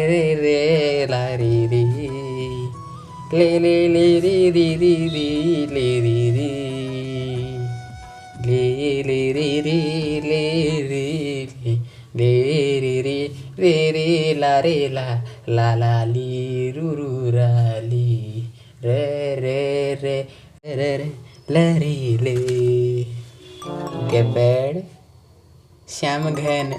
रे रे ला रे रे ले ले ले रे रे रे रे ले रे रे ले ले रे रे ले रे ले रे रे रे रे ला ला ला ली रू रू रा ली रे रे रे रे रे ला रे ले गब्बड़ श्याम घन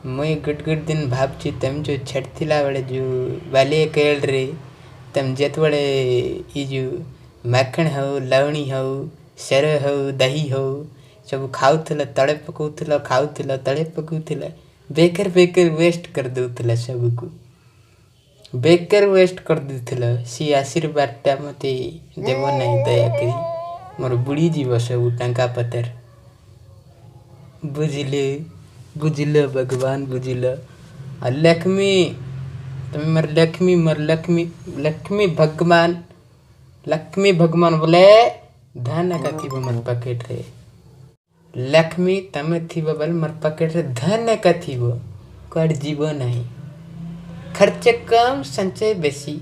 मुई गुट गुट दिन भावची तम जो छठथिला बड़े जो बाले केल रे तम जत बड़े ई जो माखण हो लवणी हो सर हो दही हो सब खाऊला तड़े पकाऊला खाऊला तड़े पकाऊला बेकर बेकर वेस्ट कर दूला सबको बेकर वेस्ट कर दूला सी आशीर्वादटा मते देव नहीं दया करी मोर बुढ़ी जीव सब टंका पतर बुझले बुझल भगवान बुझल लक्ष्मी तुम मर लक्ष्मी लक्ष्मी भगवान बोले धन का थी मर पकेट रे लक्ष्मी तमे थी बल मर पकेट रे धन का थी कर जीव नहीं खर्च कम संचय बेसी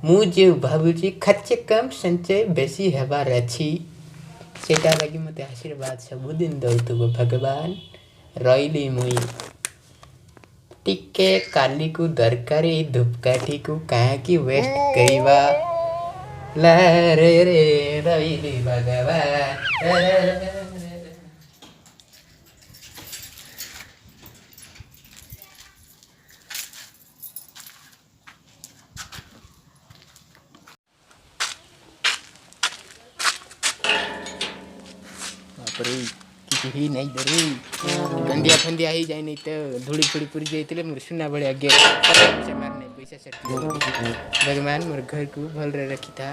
मुझे भावुची खर्च कम संचय बेसी हेबार अच्छी सेटा लगी मते आशीर्वाद सबुदिन दौतुब भगवान रईली मुई टिके काली को दरकारी धूपकाठी को कहाँ की वेस्ट करीबा ला रे रे रईली भगवान किसी ही नहीं डरे गंदिया फंदिया ही जाए नहीं तो धूड़ी फूड़ी पूरी जाती मोर सुना बड़े आगे पैसा मारने पैसा सट भगवान मोर घर को भल रहे रखी था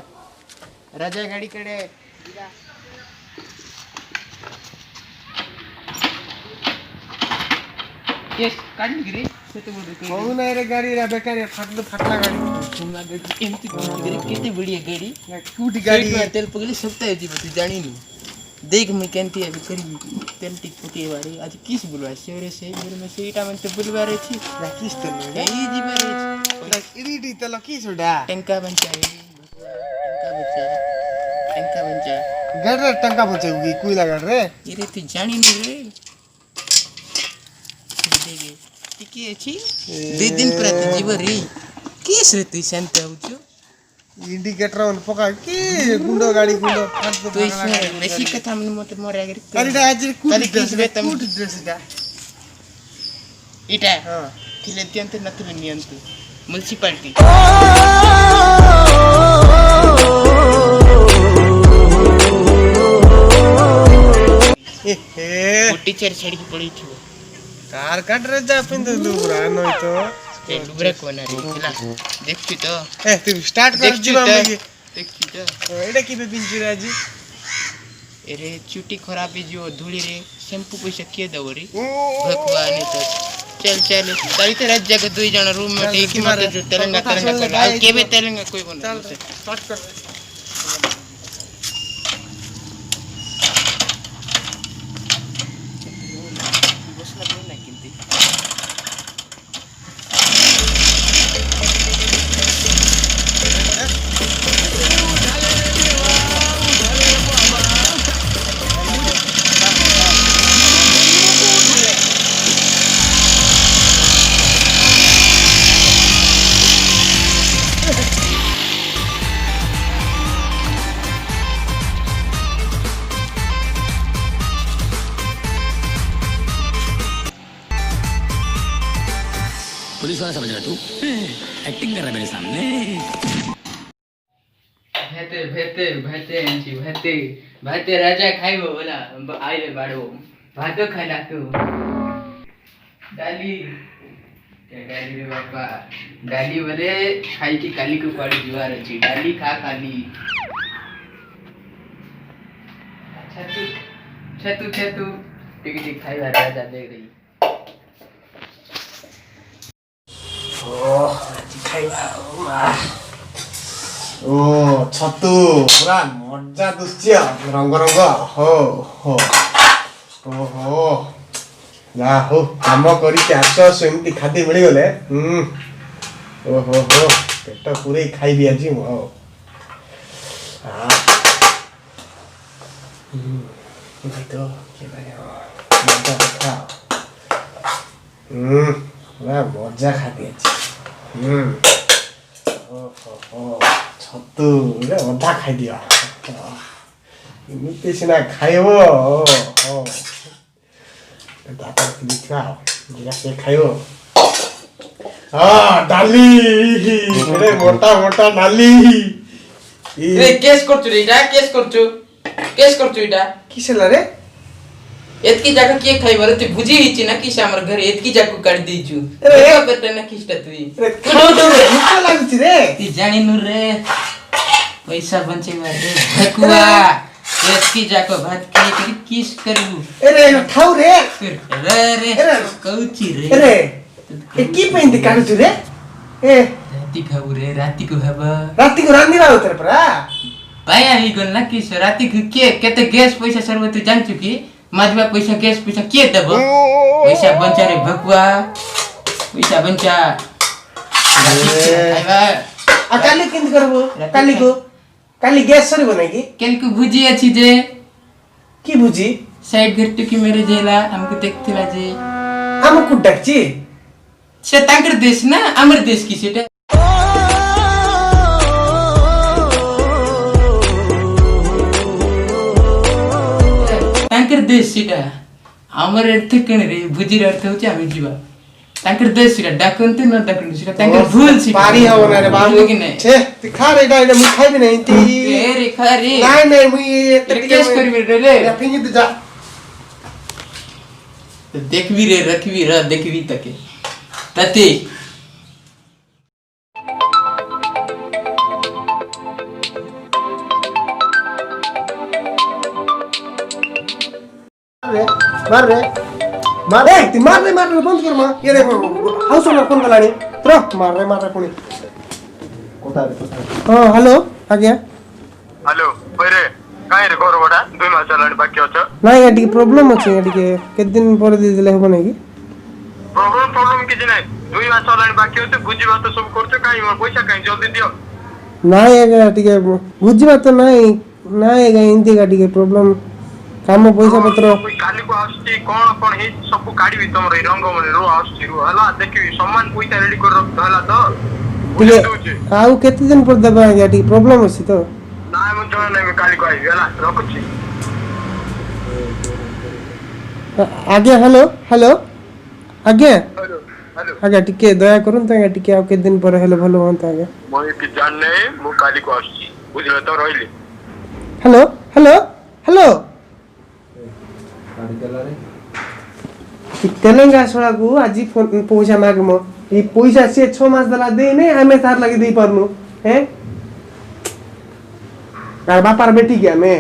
राजा गाड़ी कड़े यस काट गिरे से तो बोल हो नहीं रे गाड़ी रे बेकार है फटला गाड़ी सुना गाड़ी एमती गिरे कितनी बढ़िया गाड़ी टूटी गाड़ी में तेल पगली सकता है जी बती जानी नहीं देख मैं कहती अभी करी तेल टिक फुटी बारे आज किस बुलवा सेरे से मेरे में से इटा मन तो बुलवा रही थी किस तो नहीं यही जी बारे इडी तो लकी सोडा टंका बंचा गड़ रे टंका बचाऊगी कोई लगा रे ये रे तू जानी नहीं रे देगे टिकी अछि दे दिन पर जीव रे किस रे तू शांत हो इंडिकेटर ऑन पका के गुंडो गाड़ी गुंडो तो इसमें बेसी कथा मन मत मोरे आगे गाड़ी आज कुटी ड्रेस बे तम कुटी ड्रेस का इटा हां थिले त्यंत नथुले नियंत म्युनिसिपालिटी कुटी चेर छड़ी की पड़ी थी कार काट रे जा पिंद लुबरा नय तो ए लुबरा कोना रे थिला देखछि तो ए तू स्टार्ट कर जीवा में देखछि तो एडा की बे पिंजुरा जी एरे चुटी खराब ही जो धूली रे शैम्पू पैसा के दव रे भगवान तो चल चल तारी ते रात जगह दुई जण रूम में एक मत जो तेलंगा कर केबे तेलंगा कोई बन चल स्टार्ट कर पुलिस वाला समझ रहा तू एक्टिंग कर रहा है मेरे सामने भाते राजा खाइबो बोला आइले बाड़ो भातो खाइला तू डाली रे बापा डाली बोले खाई की काली को पाड़ी जुआर अछि डाली खा काली छतु टिक टिक खाइबा राजा देख रही ओ छतु पूरा मजा दुश्य रंग रंग हो हो हो जा हो काम करी आस सेमती खाद्य मिल गले ओहो हो पेट पूरे खाई भी आज मु तो मजा खाती ओहो छतु अधा खाई दिया एमती सीना खाइब खाइब हाँ डाली मोटा मोटा डाली रे केस करछु रे इटा केस करछु इटा किसला रे एतकी जाका के खाइ बरे तू बुझी हिची ना किस हमर घर एतकी जाको काट देछु अरे बेटा ना किसटा तुई रे खाओ तो भूख लागछि रे ती जानी नु रे पैसा बंचे मारे भकुआ एतकी जाको भात खाइ करी किस करबू अरे खाओ रे रे कौची रे अरे ए की पेंदी काटछु रे ए राती को हबा राती को रांदी राव तेरे परा भाई आही गन ना किस राती को के केते गैस पैसा सर्व तू जान चुकी माजबा पैसा गैस पैसा के देब पैसा बंचा रे भकुआ पैसा बंचा खाइबा आ काली किंद करबो काली गैस सरी बनाई की केल को भुजी अछि जे की भुजी साइड घर टुकी मेरे जेला हमको देखथिला जे हम कु डकची से तांकर देश ना हमर देश की सेटा तांकर देश सेटा हमर अर्थ कण रे भुजीर अर्थ होची आमी जीवा तांकर देश सेटा डाकंते न डाकंते सेटा तांकर भूल सी पारी हो ना रे बाबू छे ती खा रे डाइले मु खाइ भी नहीं ती ए रे खा रे नहीं मु ये केस करबी रे या फिंगी तो जा देखबी रे रखबी रे देखबी तके तते मार रे ती मार रे बंद कर मा ये रे house owner phone Kalani throw मार रे पुणी कोता हां हेलो आज्ञा हेलो ओरे काहे रे घर बडा 2 मास चलानी बाकी अछ नाही एटी प्रॉब्लम अछि एटी के दिन पर दे दिले होबो नै की प्रॉब्लम किछ नै 2 मास चलानी बाकी अछ बुझिबा तो सब करछ काहे मोर पैसा काहे जल्दी दियो नाही एगा टिके बुझिबा तो नाही एगा इंती का टिके प्रॉब्लम काम पैसा पत्र काली को आछी कोन हे सब काडी भी तमरे रंग मने रो आछी रो हला देखि सम्मान पैसा रेडी कर रख हला तो टिके आउ केते दिन पर देबा या टिके प्रॉब्लम अछि तो नाय म जण नै काली को आइ हला रखछि आगे हेलो आगे हेलो आगे टिके दया करूं त टिके आउ के दिन पर हेलो भलो होंता आगे मोय कि जान नै मु काली को आछी बुझले तो रहिली हेलो तेलंगा छोड़ा को आज फोन पैसा माग म ई पैसा से 6 मास दला दे नै हमें तार लगे दे परनु हैं तार बापार बेटी के हमें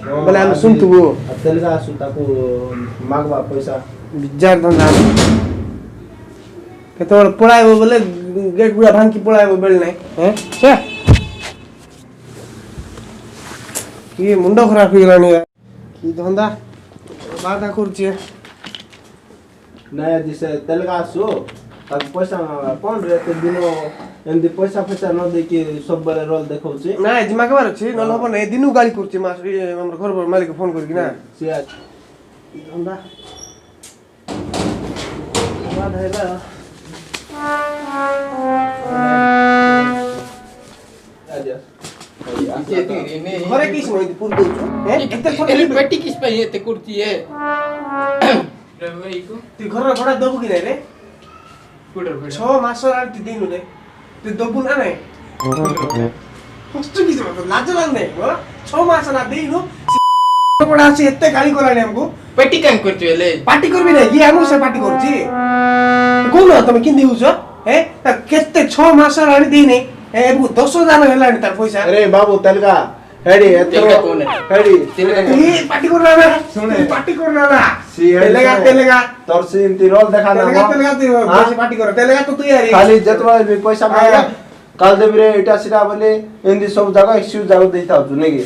बोले हम सुन तू वो तेलगा सुता को मागवा पैसा बिजार धंधा केतोल पळाइबो बोले गेट गुडा भांगी पळाइबो बेल नै हैं छे की मुंडो खराब हो गेलानी की धंधा बाधा करछे नया दिसे तेलगा सु तब पैसा कोन रे ते दिनो एंदी पैसा न दे के सब बेले रोल देखौ छी ना जिमा के बार छी न होबो नै दिनु गाली करछे मास हमर घर पर मालिक फोन कर कि ना से धंधा बाधा हैला आजा घरे किस नै पूर दोछु हैं एते एले पेटी किस पे एते कुर्ती है रे भाई को तू घर भड़ा दबु कि नै रे कुडर भड़ा 6 मास रात दिनु रे तू दबु ना नै कष्ट किस मतलब लाज लाग नै हो 6 मास ना दिनु बड़ा से एते गाली कोलानी हमको पेटी काम करछु एले पार्टी करबी नै कि हमु से पार्टी करछि कोन हो तमे किन दिउछ हे त केते 6 मास रानी दिने ए 10,000 हेलानी तार पैसा अरे बाबू तेलगा हेडी तेलगा कौन है हेडी ई पार्टी करना ना सुने पार्टी करना ना तेलगा तोर से इंती रोल देखा ना तेलगा तू बस पार्टी कर तेलगा तो यार खाली जतवा भी पैसा मांगा काल देबी रे इटा सिरा बोले इंदी सब जगह एक्सक्यूज जागो देता तू नेगे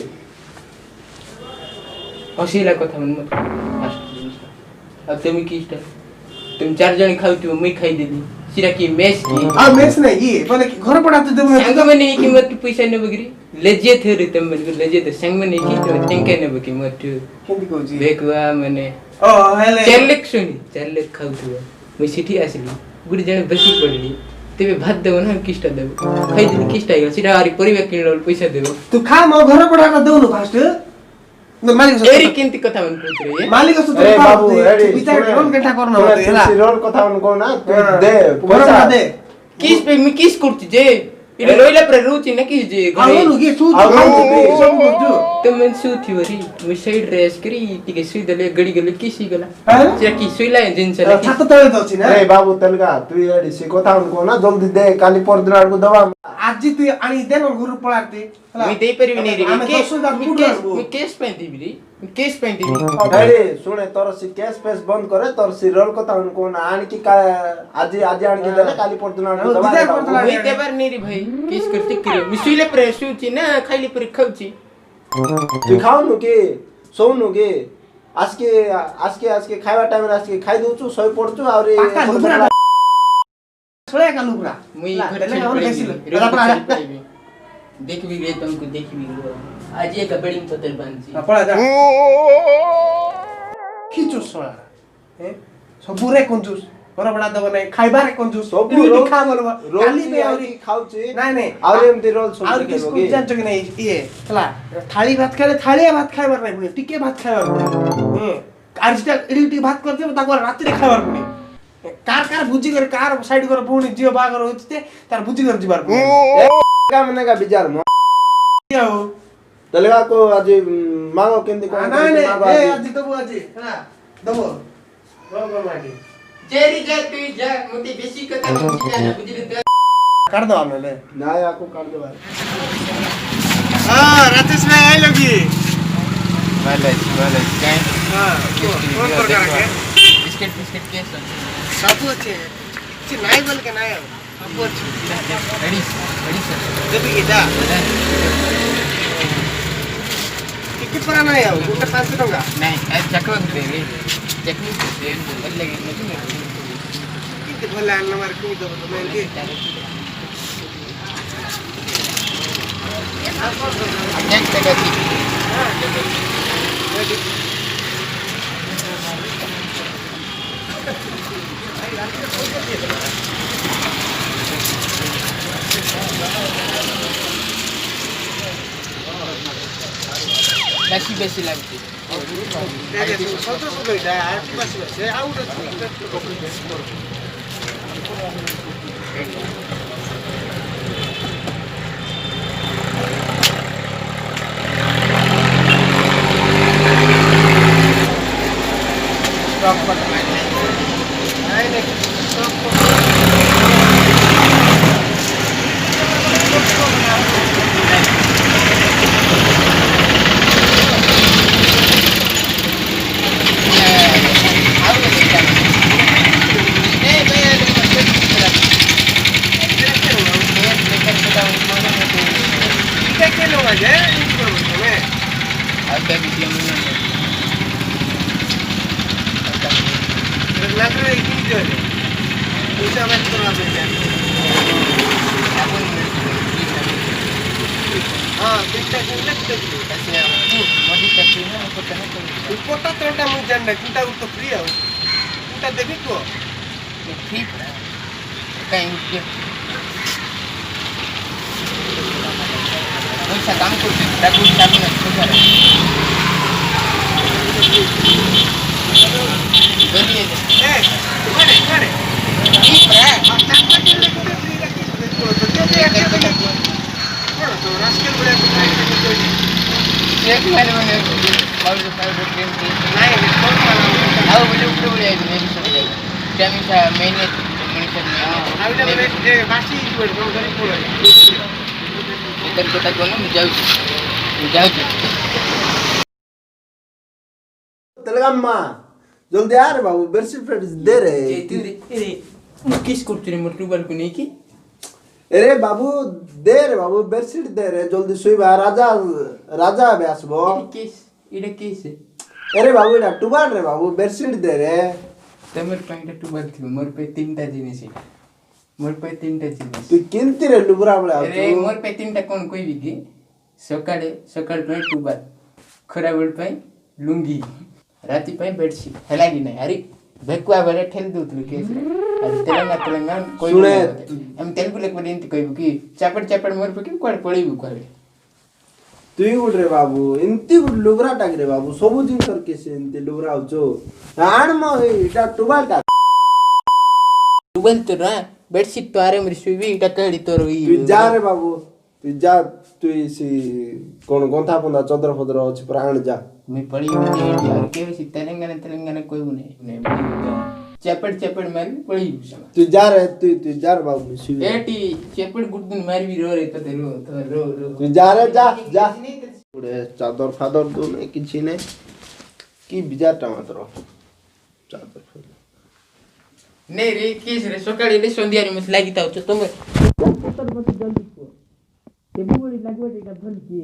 असीला कथा मन मत अब तुम की स्टाइल तुम 4 जन खाउथु मुई खाई देली सिरा की मेस की आ मेस नहीं ये बोले घर पड़ा तो देबो संग में नहीं की मत पैसा ने बगरी लेजे थे रे तुम मन लेजे तो संग में नहीं की तो टेंके ने बकी मत केंदी कहूची बेकवा मने ओ हेले 4 लाख सुनी 4 लाख खाउथु मुई सिटी आसली गुडी जण बसी पडली तेबे भात देबो ना किस्टा देबो खाई देली किस्टा गयो सिरा आरी परिवार किनल पैसा देबो तू खा म घर पड़ा का देउ न फास्ट न मालिक एरी केंती कथा मन पूछ रे मालिक सो ए बाबू रेडी विचार कोन केटा करन मत हेला रोल কথা কও না তুই দে घर पड़ा दे किस पे मी किस करती जे इले लोइला पर रुचि न किस जे आलो नु के सु सब बुझु तुम मन सु थी वरी मी साइड रेस करी टिके सुई दले गडी गले किसी गला হ্যাঁ जे की सुईला जिंस ले ছাত তলে দছি না আরে বাবু তেলগা তুই রেডি সে কথা কও না জলদি দে কালি পরদিন আড়কু দবা আজি তুই আনি দে ন ঘর পড়াতে मी देई परिबी नहीं रे আমি 10,000 मी ফুট রাখবো केस पेंती बिरी केस पेंती রেডি শুনে তোর সি ক্যাশ পেস বন্ধ করে তোর সি রোল কথা কও না আনকি আজি আজি আনকি দে কালি পরদিন আড়কু দবা मी देबर नहीं रे भाई किस करती करे मी सुईले पर सुची ना खाइली पर खाउची তুই খাও নু কি শোনু কি আজকে খাইবা টাইম আজকে খাই দউছু সই পড়ছু আর পাকা লুবরা ছড়ে কা লুবরা मुई घर ले चल और पड़ी कैसी रे पड़ा देख भी रे तुमको देख भी रे आज एक बड़ी पतल बांधी पड़ा जा খিচুস ছড়া এ সবুরে কঞ্জুস ঘর পড়া দেব নাই খাইবারে কঞ্জুস সবু ইনি রোল খা বলবা কালি বে আউরি খাউছি নাই নাই আর এমতি রোল সব আর কিছু জানছ কি নাই ইয়ে খেলা থালি ভাত খাইলে থালিয়া ভাত খাইবার নাই পুনি টিকে ভাত খাইবার পুনি আর যেটা এডিটি ভাত করতে তারপর রাতে খাইবার পুনি কার কার বুঝি করে কার সাইড করে পুনি জিও বাগর হইতে তার বুঝি করে দিবার পুনি কামনেগা বিচার ম যাও তেলগা কো আজি মাগো কেমতি কোন নাই নাই মাগো এ আজি আজি দেবো আজি হ্যাঁ দেবো গো মাটি जेरी जा तू जा मोती बेसी कथा बुझी जा बुझी रे कर दो हमने ले না আকু কাট দে ভাই हां राजेश भाई आई लगी वाले काय हां कौन प्रकार के बिस्किट बिस्किट के सब अच्छे ची नहीं बोल के नहीं सब अच्छे रेडी रेडी सर देबी के जा टिकट पर नहीं आओ गोटे 500 टका नहीं आज चकवा दे रे चटनी से बोल लगे नहीं किते भला नंबर की दो तो मैं के अटैक लगा थी बेसी बेसी लगती सतो सतो जा आरती बस बस आउट स्टॉक पर नहीं नहीं के लोग है तुम्हें आता भी लग रहा है कि जो है पूजा मत करो आप हां कितना लगता है ऐसे मोदी करती है पता नहीं कोटा तोटा मुझे जानना किंता तो फ्री है किंता देबी को ठीक कहीं पैसा काम करते डाकू डाकू ना छोड़ रहे बोलिए ए तुम्हारे ठीक है अच्छा के लिए फ्री रखी तो जो भी है तो रास्कल बड़े को खाएंगे एक महीने में पाउडर क्रीम की नहीं कौन वाला आओ मुझे ऊपर बोले मेरी सब क्या मिला महीने मनीषर में आउटा बने ए बासी जुड़ को गरीब बोले इधर को तक बोलो जाओ তেলগাম্মা জলদি আরে বাবু বেরসি ফ্রেন্ডস দে রে किस कुर्ती में ट्यूबर को नहीं की এরে বাবু দে রে বাবু বেরসিট দে রে জলদি শুইবা রাজা রাজা আবে আসবো किस इधर किस এরে বাবু এটা টুবার রে বাবু বেরসিট দে রে ତମର ପାଇଁଟା ଟୁବାଲ ଥିବ ମୋର ପାଇଁ ତିନିଟା ଜିନିଷ ମୋର ପାଇଁ ତିନିଟା ଜିନିଷ ତୁ କେମିତି ରେ ଲୁବୁରା ଭଳିଆ ଆରେ ମୋର ପାଇଁ ତିନିଟା କ'ଣ କହିବି କି ସକାଳ ପାଇଁ ଟୁବାଲ ଖରାବେଳ ପାଇଁ ଲୁଙ୍ଗି ରାତି ପାଇଁ ବେଡସିଟ୍ ହେଲା କି ନାହିଁ ଆରେ ଭେକୁଆ ବେଳେ ଠେଲି ଦେଉଥିଲୁ କେସ୍ରେ ଆଜି ତେଲେଙ୍ଗା କହିବୁ ଆମେ ତେଲୁଗୁ ଲୋକ ଏମିତି କହିବୁ କି ଚାପଡ଼ ମୋର ପକେଇ କୁଆଡ଼େ ପଳେଇବୁ କୁଆଡ଼େ ତୁଇ ଗୋଟେ ରେ ବାବୁ ଏମିତି ଗୋଟେ ଲୁବୁରା ଟାକି ରେ ବାବୁ ସବୁ ଜିନିଷ କେସି ଏମିତି ଲୁବୁରା ହଉଛୁ ଆଣ ମ ଏଇଟା ଟୁବାଲଟା ଟୁବାଲ ତୋର ନା ବେଡସିଟ୍ ତ ଆରାମରେ ଶୋଇବି ଏଇଟା କହିଲି ତୋର তুই যা রে বাবু তুই যা তুই সে কোন গন্থা পন্দা চদর ফদর ଅଛି ପୁରା ଆଣ ଯା ମୁଇଁ ପଳେଇବି ଆଉ କେବେ ସେ ତେଲେଙ୍ଗାନା କହିବୁ ନାହିଁ ଚାପଡ଼ ମାରିବି ପଳେଇବୁ sama তুই যা রে তুই যা রে বাবু শুই ଏଠି ଚାପଡ଼ ଗୋଟେ ଦିନ ମାରିବି ରେ ତତେ रो তুই যা রে যা যা ଗୋଟେ ଚାଦର ଫାଦର ଦଉ ନାହିଁ କିଛି ନାହିଁ କି ବିଜାରଟା ମାତ୍ର ଚାଦର ଫାଦର नहीं रे केस रे सकाळी रे संध्यारे मत लागि ताउछ तमे पत्तर मत जल्दी को केबी बडी लागबे एटा भल की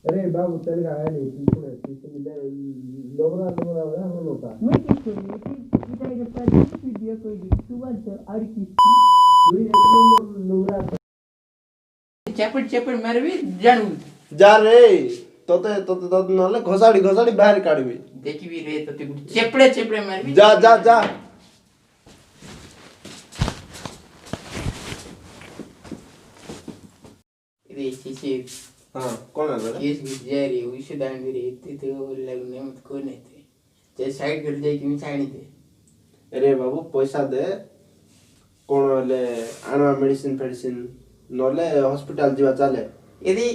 अरे बाबू तेलगा आले पुणे तिथे लोगरा होता मैं के छोरी इटा के पर वीडियो कोई तू बात और की तुई एक नंबर लोगरा चपड़ मारबी जानू जा रे तोते नले घोसाड़ी बाहर काढबी देखिबी रे तते चपड़े मारबी जा जा जा रे चीचे हां कोण आहे रे केस जारी उसे दांडी रे ते लागने मत को नाही ते साइड कर जाई कि छाणी दे अरे बाबू पैसा दे कोण ले आणवा मेडिसिन नले हॉस्पिटल जीवा चाले यदि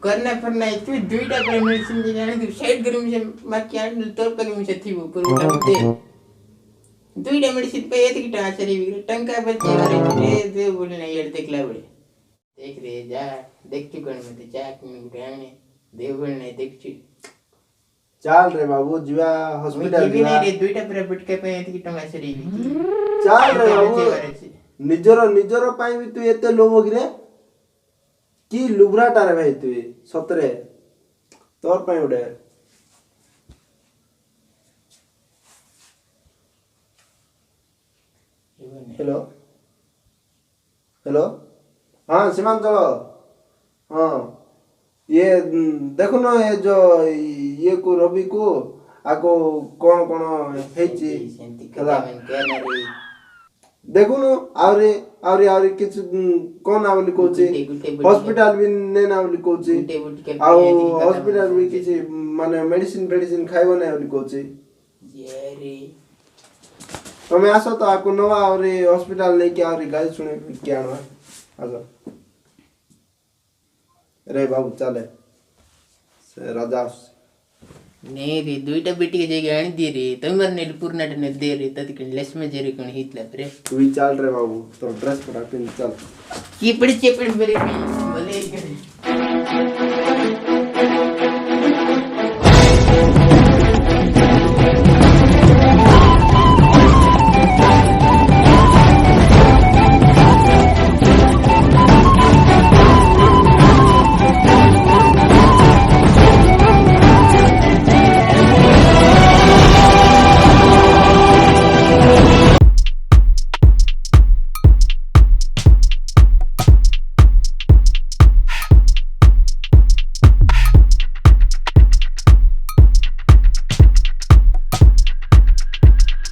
करना पर नहीं तू दुईटा पर मेडिसिन दे जाने तू साइड कर मुझे मार के आने तोर पर मुझे थी वो पर उठा दे दुईटा मेडिसिन पे ये की टाचरी टंका बचे रे दे बोल नहीं यार देखला बड़े देख रे जा देख तू कण मत चाक में उठाने देवगण नहीं देख ची चाल रे बाबू जीवा हॉस्पिटल भी नहीं रे दुईटा पर बिटके पे ये की टंका चरी चाल रे बाबू निजर पाई भी तू एते लोभ गिरे की लुब्राटा रे भाई तू सतरे तोर पाई उडे हेलो हाँ सीमांचल हाँ ये देखो ना ये जो ये को रवि को आको कौन हेची देखो ना आवरी किछ कोन आवली कोची हॉस्पिटल भी ने ना आवली कोची आउ हॉस्पिटल भी किछ माने मेडिसिन खाइबो ना आवली कोची येरे तमे आसो तो आको नवा आवरी हॉस्पिटल लेके आवरी गाली सुने के आनो आजा रे बाबू चले से राजा नहीं रे दुईटा बेटी के जगह आनी दे रे तमर ने पूर्णाट ने दे रे तति के लेस में जेरे कोन हितला रे तू ही चल रे बाबू तो ड्रेस पड़ा पिन चल की पड़ी चेपड़ मेरे भी भले करे